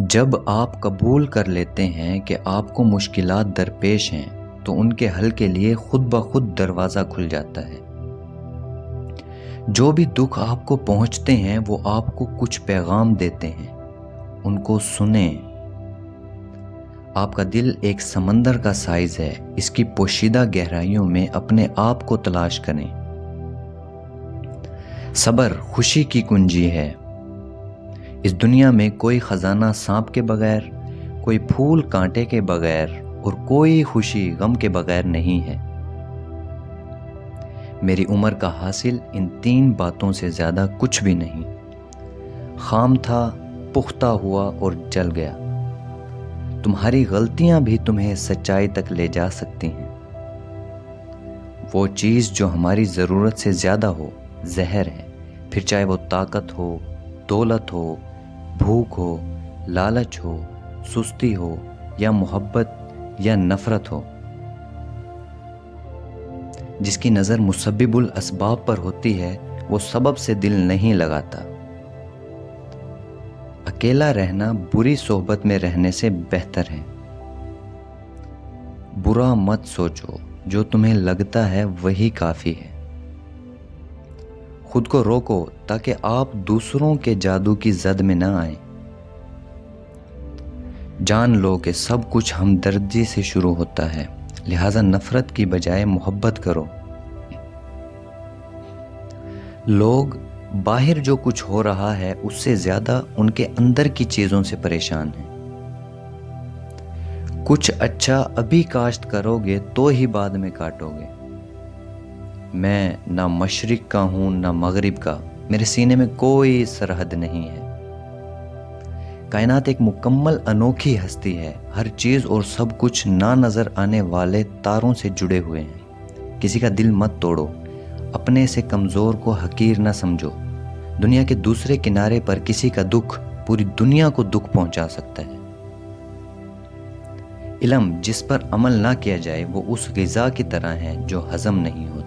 جب آپ قبول کر لیتے ہیں کہ آپ کو مشکلات درپیش ہیں تو ان کے حل کے لیے خود بخود دروازہ کھل جاتا ہے۔ جو بھی دکھ آپ کو پہنچتے ہیں وہ آپ کو کچھ پیغام دیتے ہیں، ان کو سنیں۔ آپ کا دل ایک سمندر کا سائز ہے، اس کی پوشیدہ گہرائیوں میں اپنے آپ کو تلاش کریں۔ صبر خوشی کی کنجی ہے۔ اس دنیا میں کوئی خزانہ سانپ کے بغیر، کوئی پھول کانٹے کے بغیر اور کوئی خوشی غم کے بغیر نہیں ہے۔ میری عمر کا حاصل ان 3 باتوں سے زیادہ کچھ بھی نہیں۔ خام تھا، پختہ ہوا اور جل گیا۔ تمہاری غلطیاں بھی تمہیں سچائی تک لے جا سکتی ہیں۔ وہ چیز جو ہماری ضرورت سے زیادہ ہو زہر ہے، پھر چاہے وہ طاقت ہو، دولت ہو، بھوک ہو، لالچ ہو، سستی ہو یا محبت یا نفرت ہو۔ جس کی نظر مسبب الاسباب پر ہوتی ہے وہ سبب سے دل نہیں لگاتا۔ اکیلا رہنا بری صحبت میں رہنے سے بہتر ہے۔ برا مت سوچو، جو تمہیں لگتا ہے وہی کافی ہے۔ خود کو روکو تاکہ آپ دوسروں کے جادو کی زد میں نہ آئیں۔ جان لو کہ سب کچھ ہمدردی سے شروع ہوتا ہے، لہذا نفرت کی بجائے محبت کرو۔ لوگ باہر جو کچھ ہو رہا ہے اس سے زیادہ ان کے اندر کی چیزوں سے پریشان ہیں۔ کچھ اچھا ابھی کاشت کرو گے تو ہی بعد میں کاٹو گے۔ میں نہ مشرق کا ہوں نہ مغرب کا، میرے سینے میں کوئی سرحد نہیں ہے۔ کائنات ایک مکمل انوکھی ہستی ہے، ہر چیز اور سب کچھ نہ نظر آنے والے تاروں سے جڑے ہوئے ہیں۔ کسی کا دل مت توڑو، اپنے سے کمزور کو حقیر نہ سمجھو۔ دنیا کے دوسرے کنارے پر کسی کا دکھ پوری دنیا کو دکھ پہنچا سکتا ہے۔ علم جس پر عمل نہ کیا جائے وہ اس غذا کی طرح ہے جو ہضم نہیں ہوتا۔